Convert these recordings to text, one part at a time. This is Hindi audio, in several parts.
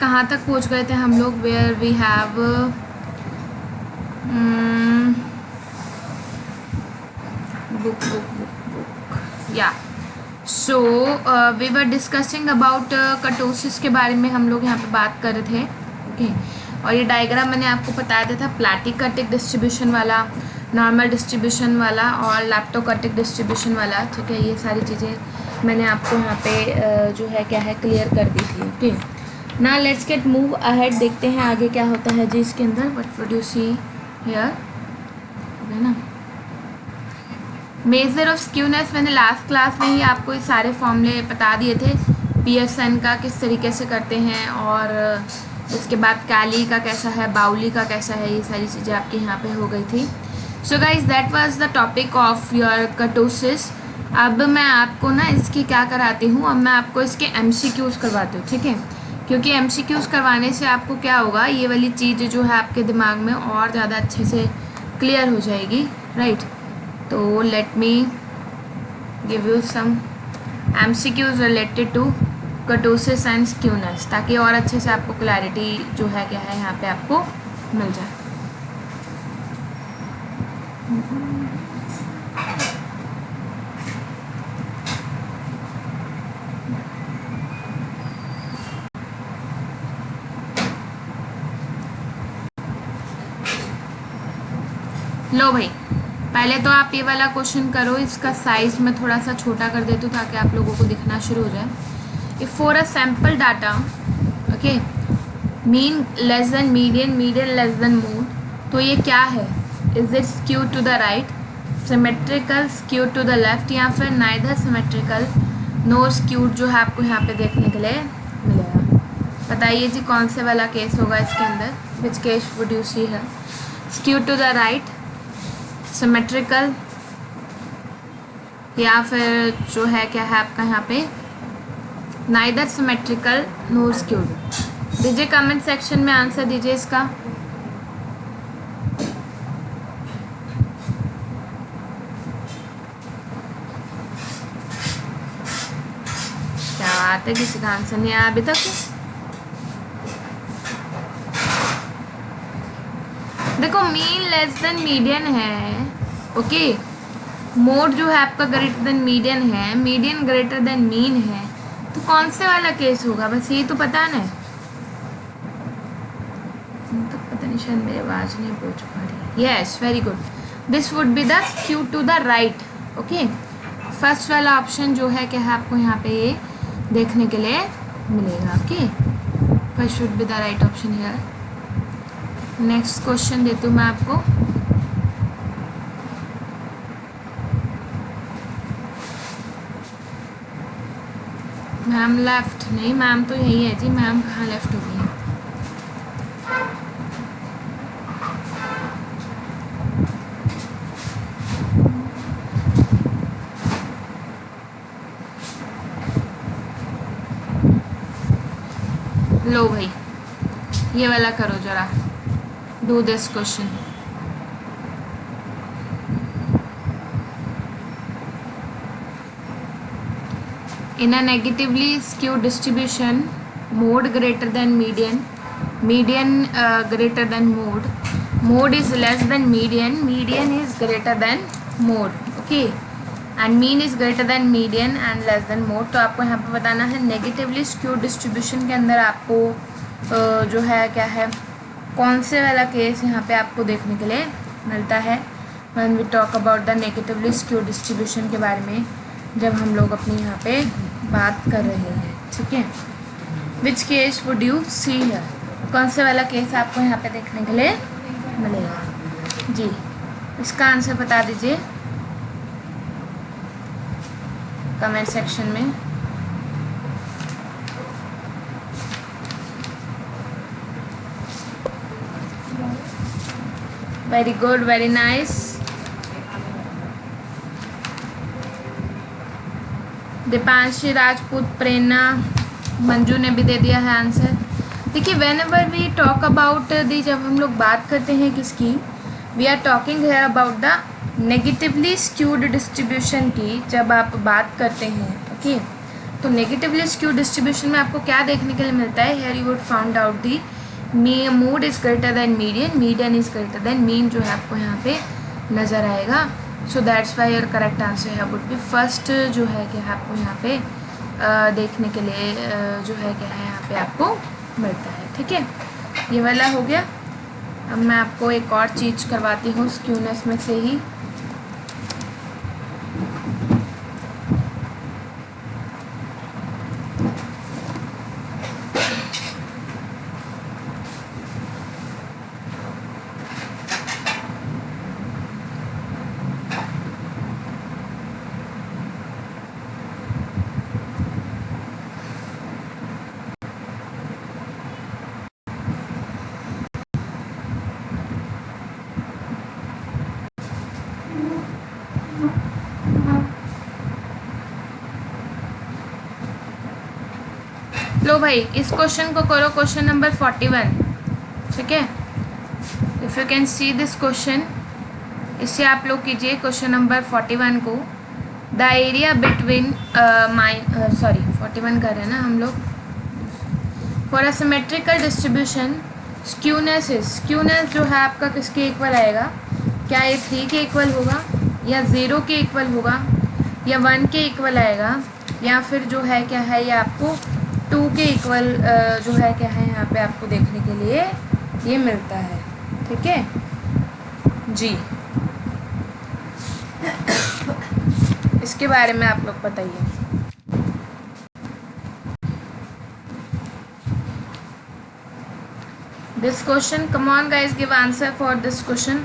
कहाँ तक पहुँच गए थे हम लोग? Where we have book book book book yeah so we were discussing about kurtosis के बारे में हम लोग यहाँ पे बात कर रहे थे। ओके और ये डायग्राम मैंने आपको बताया दिया था, प्लैटिकर्टिक डिस्ट्रीब्यूशन वाला, नॉर्मल डिस्ट्रीब्यूशन वाला और लैप्टोकर्टिक डिस्ट्रीब्यूशन वाला। ठीक है, ये सारी चीज़ें मैंने आपको यहाँ पे जो है क्या है क्लियर कर दी थी। ओके ना लेट्स गेट मूव अहेड, देखते हैं आगे क्या होता है जी इसके अंदर। What would you see here, है ना। मेजर ऑफ स्क्यूनेस, मैंने लास्ट क्लास में ही आपको ये सारे फॉर्मूले बता दिए थे, पियर्सन का किस तरीके से करते हैं और उसके बाद कैली का कैसा है, बाउली का कैसा है, ये सारी चीज़ें आपके यहाँ पे हो गई थी। So guys that was the topic of your kurtosis. अब मैं आपको ना इसकी क्या कराती हूँ, अब मैं आपको इसके MCQs करवाती हूँ। ठीक है, क्योंकि MCQs करवाने से आपको क्या होगा, ये वाली चीज़ जो है आपके दिमाग में और ज़्यादा अच्छे से क्लियर हो जाएगी, राइट। तो let me give you some MCQs related to kurtosis and skewness, ताकि और अच्छे से आपको क्लैरिटी जो है क्या है यहाँ पे आपको मिल जाए। लो भाई, पहले तो आप ये वाला क्वेश्चन करो, इसका साइज मैं थोड़ा सा छोटा कर देती हूँ ताकि आप लोगों को दिखना शुरू हो जाए। If for a sample data, okay, mean less than median, median less than mode, तो ये क्या है? Is it skew to the right, symmetrical, skew to the left, या फिर नाइदर सिमेट्रिकल नोर स्क्यूड जो है आपको यहाँ पे देखने के लिए मिलेगा। बताइए जी कौन से वाला केस होगा इसके अंदर, which case would you see है? Skew to the right, symmetrical, या फिर जो है क्या है आपका यहाँ पे नाइदर सिमेट्रिकल नोर स्क्यूड। दीजिए कमेंट सेक्शन में आंसर दीजिए इसका। क्या बात है, किसी का आंसर नहीं आया अभी तक? देखो मीन लेस देन मीडियन है, ओके, मोड जो है आपका ग्रेटर देन मीडियन है, मीडियन ग्रेटर देन मीन है, तो कौन से वाला केस होगा? बस ये तो पता ना, तो पता नहीं, शायद मेरी आवाज नहीं पहुंच पा रही। Yes, very good, this would be the skew to the right. Okay, first वाला ऑप्शन जो है क्या है आपको यहाँ पे ये देखने के लिए मिलेगा। Okay, first should be the right option here. Next question देती हूँ मैं आपको। मैम लेफ्ट नहीं, मैम तो यही है जी, मैम कहाँ लेफ्ट हो गई है? लो भाई, ये वाला करो जरा, do this question. In a negatively skewed distribution, mode greater than median, median greater than mode, mode is less than median, median is greater than mode, okay, and mean is greater than median and less than mode। तो आपको यहाँ पे बताना है नेगेटिवली स्क्यूड डिस्ट्रीब्यूशन के अंदर आपको जो है क्या है, कौन से वाला केस यहाँ पे आपको देखने के लिए मिलता है when we talk about the negatively skewed distribution के बारे में, जब हम लोग अपनी यहाँ पे बात कर रहे हैं। ठीक है, which case would you see here, कौन से वाला केस आपको यहाँ पे देखने के लिए मिलेगा जी? इसका आंसर बता दीजिए कमेंट सेक्शन में। Very good, very nice. Deepanshi Rajput, Prerna, Manju ने भी दे दिया है आंसर। देखिए, whenever we talk about the, जब हम लोग बात करते हैं किसकी, वी आर टॉकिंग है about the negatively skewed distribution की। जब आप बात करते हैं, ओके, तो नेगेटिवली स्क्यू डिस्ट्रीब्यूशन में आपको क्या देखने के लिए मिलता है? Here you would found out the mode is greater than median, median is greater than mean जो है आपको यहाँ पे नज़र आएगा. So that's why your correct answer है वुड बी फर्स्ट जो है कि आपको यहाँ पे देखने के लिए जो है क्या है यहाँ पे आपको मिलता है. ठीक है, ये वाला हो गया. अब मैं आपको एक और चीज़ करवाती हूँ स्क्यूनेस में से ही. लो भाई, इस क्वेश्चन को करो, क्वेश्चन नंबर 41. ठीक है, if you can see this question, इससे आप लोग कीजिए क्वेश्चन नंबर 41 को. द एरिया बिटवीन 41 कर रहे हैं ना हम लोग. For a symmetrical distribution skewness जो है आपका किसके इक्वल आएगा? क्या ये 3 के इक्वल होगा, या 0 के इक्वल होगा, या 1 के इक्वल आएगा, या फिर जो है क्या है ये आपको 2 के इक्वल जो है क्या है यहाँ पे आपको देखने के लिए ये मिलता है. ठीक है जी, इसके बारे में आप लोग बताइए. This question, come on guys, give answer for this question.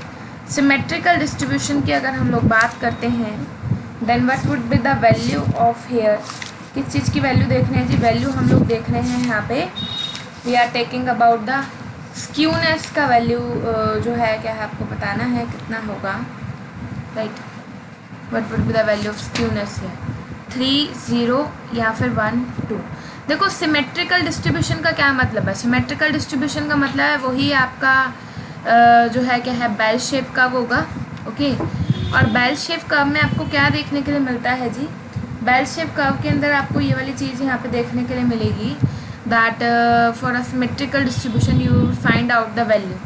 Symmetrical distribution की अगर हम लोग बात करते हैं, then what would be the value of here. किस चीज़ की वैल्यू देख रहे हैं जी? वैल्यू हम लोग देख रहे हैं यहाँ पे, we are taking about the skewness का वैल्यू जो है क्या है आपको बताना है कितना होगा. Right, what would be the value of skewness है? 3, 0 या फिर 1, 2. देखो, सिमेट्रिकल डिस्ट्रीब्यूशन का क्या मतलब है? सिमेट्रिकल डिस्ट्रीब्यूशन का मतलब है वही आपका जो है क्या है बेल शेप का होगा. ओके, और बेल शेप कर्व में आपको क्या देखने के लिए मिलता है जी? बेल शेप कर्व के अंदर आपको ये वाली चीज़ यहाँ पे देखने के लिए मिलेगी, that for a symmetrical distribution you find out the value.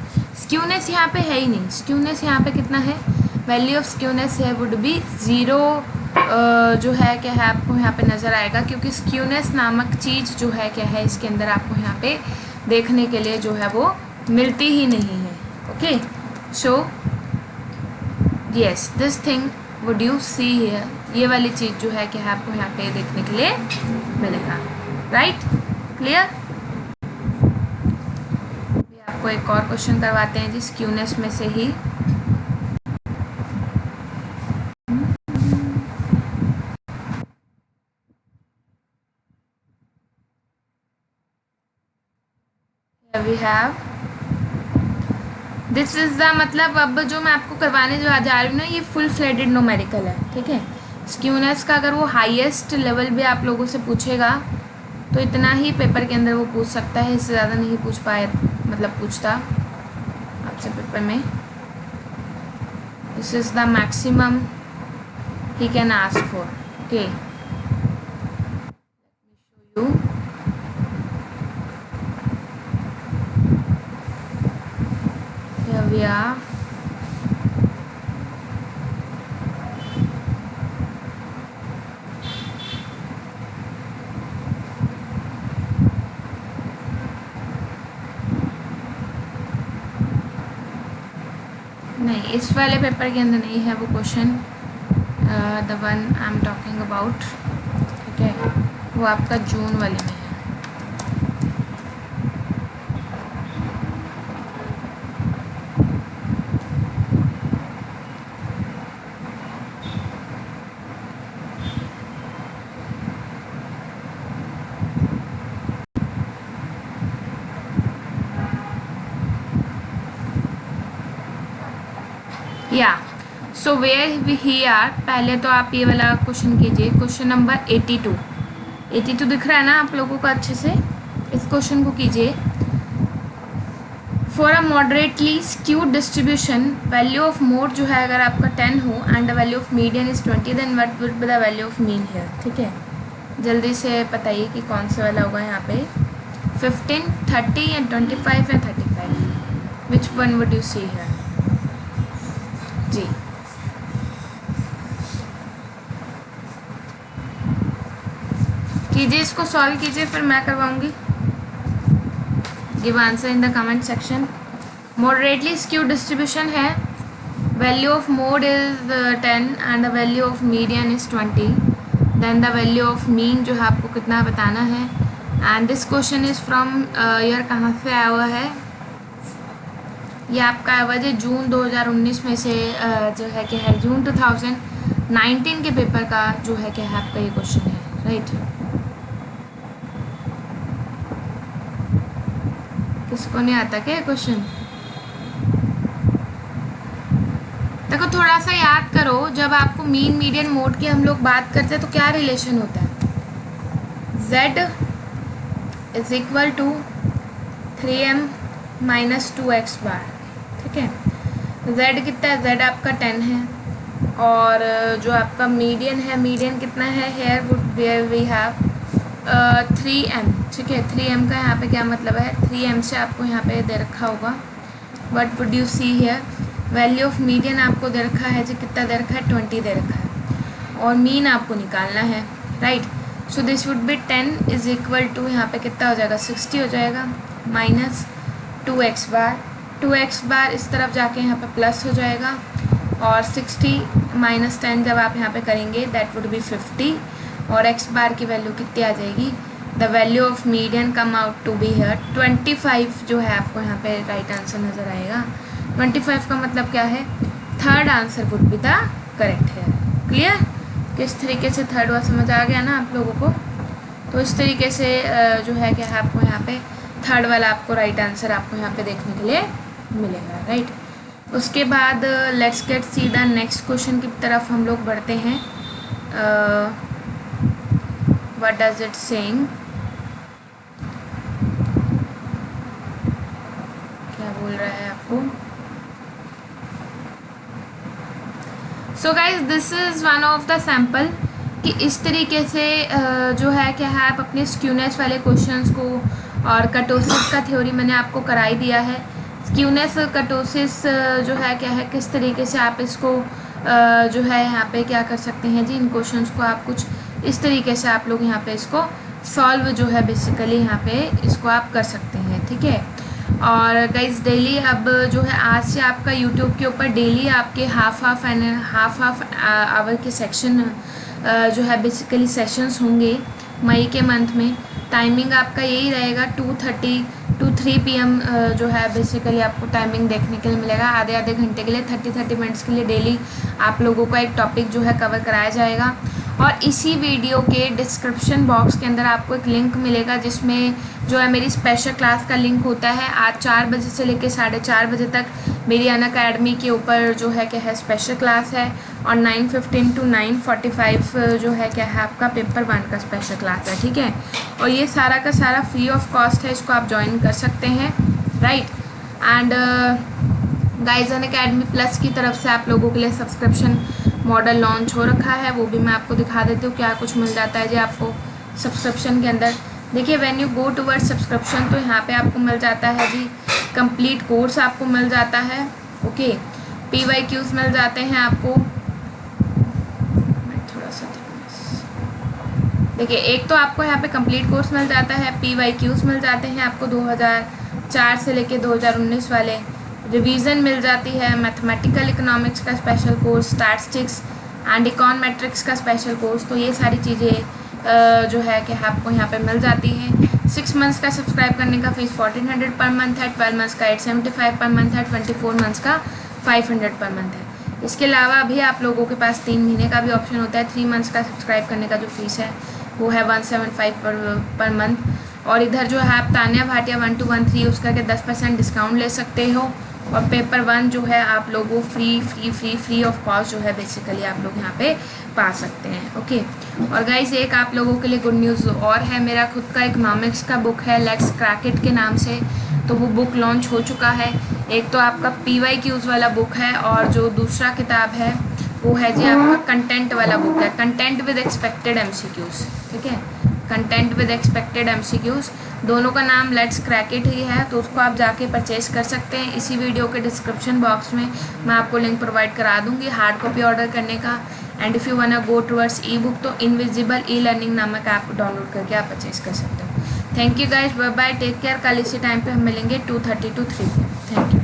Skewness यहाँ पे है ही नहीं. स्क्यूनेस यहाँ पे कितना है? वैल्यू ऑफ स्क्यूनेस है वुड बी 0 जो है क्या है आपको यहाँ पे नज़र आएगा, क्योंकि स्क्यूनेस नामक चीज़ जो है क्या है इसके अंदर आपको यहाँ पे देखने के लिए जो है वो मिलती ही नहीं है. Okay, so yes, this thing would you see here. ये वाली चीज़ जो है कि आपको यहाँ पे देखने के लिए मिलेगा. Right, clear? आपको एक और क्वेश्चन करवाते हैं जी स्क्यूनेस में से ही. Here we have this is the मतलब अब जो मैं आपको करवाने जो जा रही हूँ ना, ये फुल फ्लेडेड न्यूमेरिकल है. ठीक है, स्क्यूनेस का अगर वो हाईएस्ट लेवल भी आप लोगों से पूछेगा तो इतना ही पेपर के अंदर वो पूछ सकता है, इससे ज़्यादा नहीं पूछ पाए, मतलब पूछता आपसे पेपर में. This is the maximum he can ask for. Okay, show you. We are नहीं, इस वाले पेपर के अंदर नहीं है वो question, the one I am talking about. ठीक है, वो आपका जून वाले में है. या सो वेयर ही आर. पहले तो आप ये वाला क्वेश्चन कीजिए, क्वेश्चन नंबर 82 दिख रहा है ना आप लोगों को अच्छे से? इस क्वेश्चन को कीजिए. For a moderately skewed distribution, value of mode जो है अगर आपका 10 हो and the value of median is 20, then what would be the value of mean here. ठीक है, जल्दी से बताइए कि कौन सा वाला होगा यहाँ पे, 15, 30 and 25 and 35, which one would you see here? जी कीजिए, इसको सॉल्व कीजिए, फिर मैं करवाऊंगी। Give answer in the comment section. Moderately skew distribution है, value of mode is 10 and the value of median is 20, then the value of mean जो है आपको कितना बताना है। And this question is from year, कहाँ से आया हुआ है? ये आपका आया हुआ है जून 2019 में से, जो है क्या है जून 2019 के पेपर का जो है क्या है आपका ये क्वेश्चन है, राइट। किसको नहीं आता क्या क्वेश्चन? देखो थोड़ा सा याद करो, जब आपको मीन मीडियन मोड की हम लोग बात करते हैं तो क्या रिलेशन होता है? z is equal to 3m minus 2x bar, ठीक है। z कितना है? z आपका 10 है, और जो आपका मीडियन है, मीडियन कितना है? Here would we have 3m, ठीक है। 3m का यहाँ पे क्या मतलब है? 3m से आपको यहाँ पे दे रखा होगा, what would you see here? Value of median आपको दे रखा है जी, कितना दे रखा है? 20 दे रखा है, और मीन आपको निकालना है, right. So this would be 10 is equal to यहाँ पे कितना हो जाएगा? 60 हो जाएगा, माइनस 2x बार, 2x बार इस तरफ जाके यहाँ पे प्लस हो जाएगा, और 60 माइनस 10 जब आप यहाँ पे करेंगे दैट वुड बी 50, और x बार की वैल्यू कितनी आ जाएगी? The value of median come out to be here 25 जो है आपको यहाँ पे राइट आंसर नज़र आएगा। 25 का मतलब क्या है? Third answer would be the correct है। क्लियर? किस तरीके से थर्ड वाला समझ आ गया ना आप लोगों को? तो इस तरीके से जो है क्या है आपको यहाँ पे थर्ड वाला आपको राइट आंसर आपको यहाँ पे देखने के लिए मिलेगा, राइट। उसके बाद let's get see the next question की तरफ हम लोग बढ़ते हैं। What does it saying? क्या बोल रहा है आपको? So guys this is one of the sample कि इस तरीके से जो है क्या है आप अपने स्क्यूनेस वाले क्वेश्चंस को, और कटोसिस का थ्योरी मैंने आपको कराई दिया है। स्क्यूनेस और कटोसिस जो है क्या है, किस तरीके से आप इसको जो है यहाँ पे क्या कर सकते हैं जी, इन क्वेश्चंस को आप कुछ इस तरीके से आप लोग यहाँ पे इसको सॉल्व जो है बेसिकली यहाँ पे इसको आप कर सकते हैं, ठीक है। और गाइज डेली अब जो है आज से आपका यूट्यूब के ऊपर डेली आपके हाफ आवर के सेक्शन जो है बेसिकली सेशंस होंगे मई के मंथ में। टाइमिंग आपका यही रहेगा 2:30 to 3 PM जो है बेसिकली आपको टाइमिंग देखने के लिए मिलेगा। आधे घंटे के लिए 30 मिनट्स के लिए डेली आप लोगों का एक टॉपिक जो है कवर कराया जाएगा। और इसी वीडियो के डिस्क्रिप्शन बॉक्स के अंदर आपको एक लिंक मिलेगा जिसमें जो है मेरी स्पेशल क्लास का लिंक होता है। आज 4 बजे से लेकर 4:30 बजे तक मेरी अनअकैडमी के ऊपर जो है क्या है स्पेशल क्लास है, और 9:15 to 9:45 जो है क्या है आपका पेपर 1 का स्पेशल क्लास है, ठीक है। और ये सारा का सारा फ्री ऑफ कॉस्ट है, इसको आप ज्वाइन कर सकते हैं, right. And guys Unacademy plus की तरफ से आप लोगों के लिए सब्सक्रिप्शन मॉडल लॉन्च हो रखा है, वो भी मैं आपको दिखा देती हूँ क्या कुछ मिल जाता है जी आपको सब्सक्रिप्शन के अंदर। देखिए when you go toward subscription तो यहाँ पे आपको मिल जाता है जी कंप्लीट कोर्स आपको मिल जाता है, ओके। PYQs मिल जाते हैं आपको, थोड़ा सा देखिए, एक तो आपको यहाँ पे कंप्लीट कोर्स मिल जाता है, PYQs मिल जाते हैं आपको 2004 से लेके 2019 वाले, रिवीजन मिल जाती है, मैथमेटिकल इकोनॉमिक्स का special course, statistics and econometrics का स्पेशल कोर्स। तो ये सारी चीज़ें जो है कि आपको यहाँ पे मिल जाती हैं। 6 मंथ्स का सब्सक्राइब करने का फीस 1400 पर मंथ है, 12 मंथ्स का 875 पर मंथ है, 24 मंथ्स का 500 पर मंथ है। इसके अलावा अभी आप लोगों के पास 3 महीने का भी ऑप्शन होता है। 3 मंथ्स का सब्सक्राइब करने का जो फीस है वो है 175 पर मंथ। और इधर जो है आप तान्या भाटिया 1213 उसका के 10% डिस्काउंट ले सकते हो, और पेपर 1 जो है आप लोगों फ्री ऑफ कॉस्ट जो है बेसिकली आप लोग यहाँ पे पा सकते हैं, ओके। और गाइज एक आप लोगों के लिए गुड न्यूज़ और है, मेरा खुद का इकोनॉमिक्स का बुक है लेट्स क्रैक इट के नाम से, तो वो बुक लॉन्च हो चुका है। एक तो आपका PYQs वाला बुक है, और जो दूसरा किताब है वो है जी आपका कंटेंट वाला बुक है, कंटेंट विद एक्सपेक्टेड एमसीक्यूज, ठीक है, कंटेंट विद एक्सपेक्टेड एमसीक्यूज, दोनों का नाम लेट्स क्रैक इट ही है, तो उसको आप जाके परचेज कर सकते हैं। इसी वीडियो के डिस्क्रिप्शन बॉक्स में मैं आपको लिंक प्रोवाइड करा दूंगी हार्ड कॉपी ऑर्डर करने का। And if you want to go towards E book तो इनविजिबल ई लर्निंग नामक ऐप डाउनलोड करके आप परचेज कर सकते हो। Thank you guys, bye bye, take care. कल इसी टाइम पे हम मिलेंगे 2:30 to 3 PM। Thank you.